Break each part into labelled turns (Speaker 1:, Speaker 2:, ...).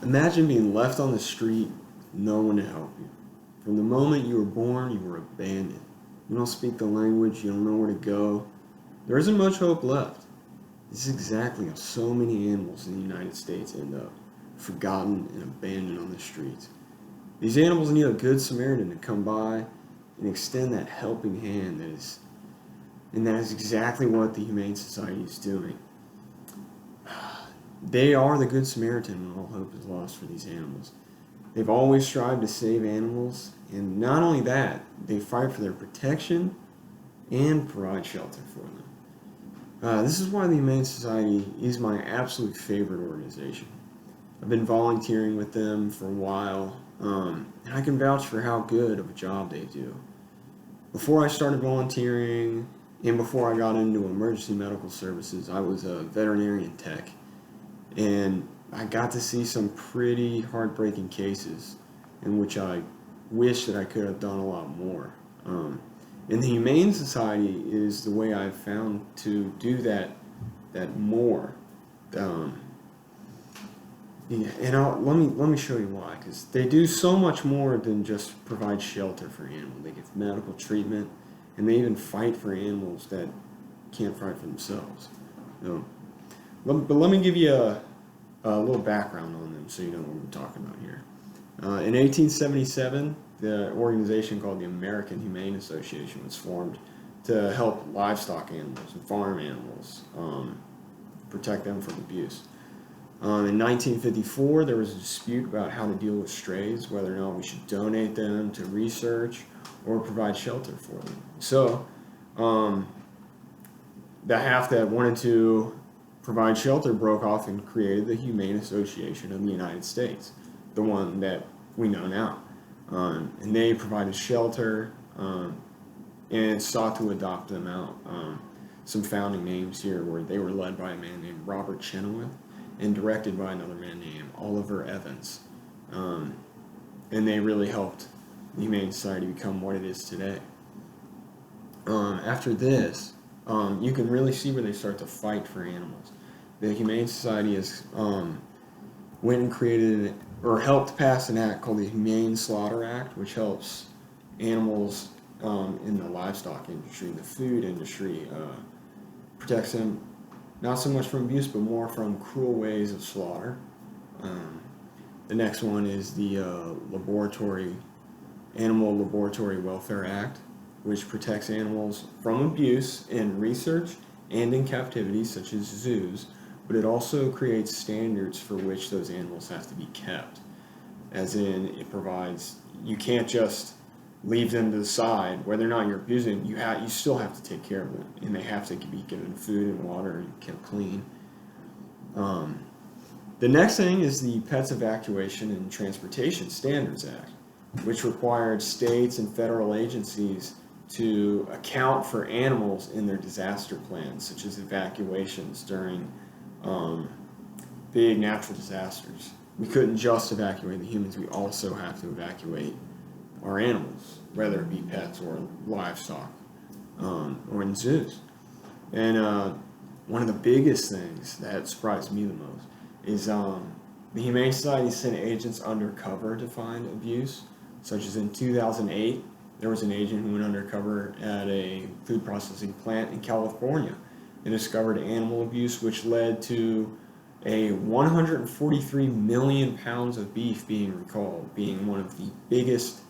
Speaker 1: Imagine being left on the street, no one to help you. From the moment you were born, you were abandoned. You don't speak the language, you don't know where to go. There isn't much hope left. This is exactly how so many animals in the United States end up, forgotten and abandoned on the streets. These animals need a good Samaritan to come by and extend that helping hand and that is exactly what the Humane Society is doing. They are the Good Samaritan when all hope is lost for these animals. They've always strived to save animals, and not only that, they fight for their protection and provide shelter for them. This is why the Humane Society is my absolute favorite organization. I've been volunteering with them for a while, and I can vouch for how good of a job they do. Before I started volunteering and before I got into emergency medical services, I was a veterinarian tech, and I got to see some pretty heartbreaking cases in which I wish that I could have done a lot more. And the Humane Society is the way I've found to do that more. Um, yeah, and let me show you why. Because they do so much more than just provide shelter for animals. They give medical treatment, and they even fight for animals that can't fight for themselves. So, but let me give you a little background on them so you know what we're talking about here. In 1877, the organization called the American Humane Association was formed to help livestock animals and farm animals, protect them from abuse. In 1954, there was a dispute about how to deal with strays, whether or not we should donate them to research or provide shelter for them. So, the half that wanted to provide shelter broke off and created the Humane Association of the United States, the one that we know now. And they provided shelter and sought to adopt them out. Some founding names here were they were led by a man named Robert Chenoweth and directed by another man named Oliver Evans. And they really helped the Humane Society become what it is today. After this, you can really see where they start to fight for animals. The Humane Society has went and created or helped pass an act called the Humane Slaughter Act, which helps animals in the livestock industry, the food industry, protects them not so much from abuse, but more from cruel ways of slaughter. The next one is the Animal Laboratory Welfare Act, which protects animals from abuse in research and in captivity, such as zoos, but it also creates standards for which those animals have to be kept. As in, it provides, you can't just leave them to the side. Whether or not you're abusing them, you still have to take care of them, and they have to be given food and water and kept clean. The next thing is the Pets Evacuation and Transportation Standards Act, which required states and federal agencies to account for animals in their disaster plans, such as evacuations during big natural disasters. We couldn't just evacuate the humans, we also have to evacuate our animals, whether it be pets or livestock, or in zoos. And one of the biggest things that surprised me the most is the Humane Society sent agents undercover to find abuse, such as in 2008, there was an agent who went undercover at a food processing plant in California and discovered animal abuse, which led to a 143 million pounds of beef being recalled, being one of the biggest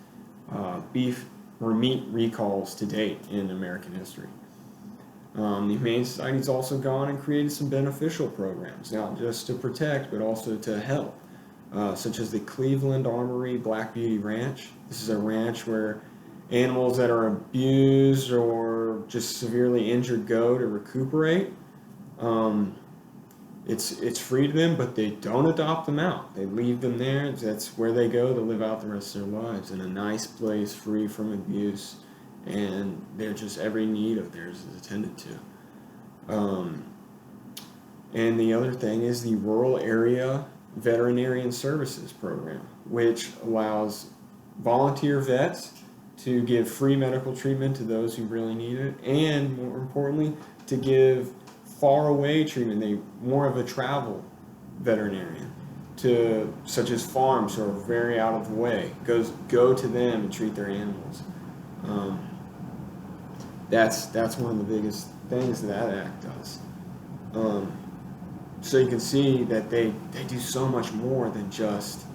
Speaker 1: beef or meat recalls to date in American history. The Humane Society's also gone and created some beneficial programs, not just to protect, but also to help, such as the Cleveland Armory Black Beauty Ranch. This is a ranch where animals that are abused or just severely injured go to recuperate. It's free to them, but they don't adopt them out. They leave them there. That's where they go to live out the rest of their lives in a nice place, free from abuse, and they're just every need of theirs is attended to. And the other thing is the Rural Area Veterinarian Services Program, which allows volunteer vets to give free medical treatment to those who really need it, and more importantly, to give far away treatment, more of a travel veterinarian, to such as farms who are very out of the way. Go to them and treat their animals. Um, that's one of the biggest things that act does. Um, so you can see that they do so much more than just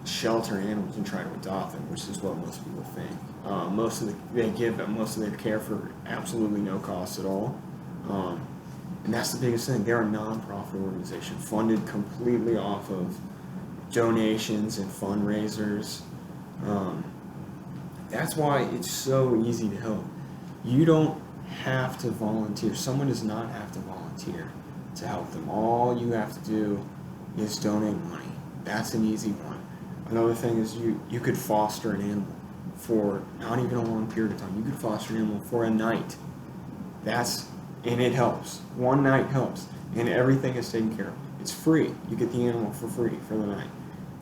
Speaker 1: shelter animals and try to adopt them, which is what most people think. They give most of their care for absolutely no cost at all, and that's the biggest thing. They're a non-profit organization funded completely off of donations and fundraisers. Um, that's why it's so easy to help. You don't have to volunteer. Someone does not have to volunteer to help them. All you have to do is donate money. That's an easy one. Another thing is you could foster an animal for not even a long period of time. You could foster an animal for a night. And it helps. One night helps, and everything is taken care of. It's free. You get the animal for free for the night.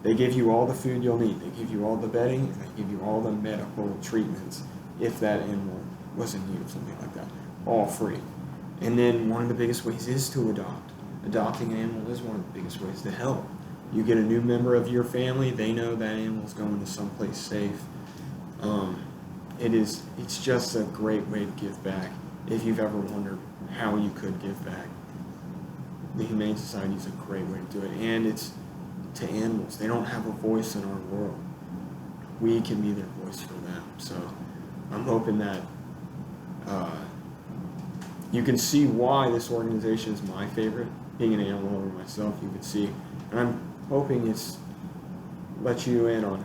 Speaker 1: They give you all the food you'll need. They give you all the bedding, and they give you all the medical treatments if that animal was in need of something like that. All free. And then one of the biggest ways is to adopt. Adopting an animal is one of the biggest ways to help. You get a new member of your family, they know that animal's going to someplace safe. It's just a great way to give back. If you've ever wondered how you could give back, the Humane Society is a great way to do it. And it's to animals. They don't have a voice in our world. We can be their voice for them. So I'm hoping that you can see why this organization is my favorite. Being an animal lover myself, you can see. And I'm hoping it's let you in on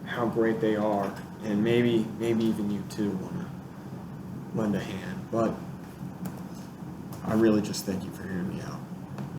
Speaker 1: how great they are, and maybe even you too want to lend a hand. But I really just thank you for hearing me out.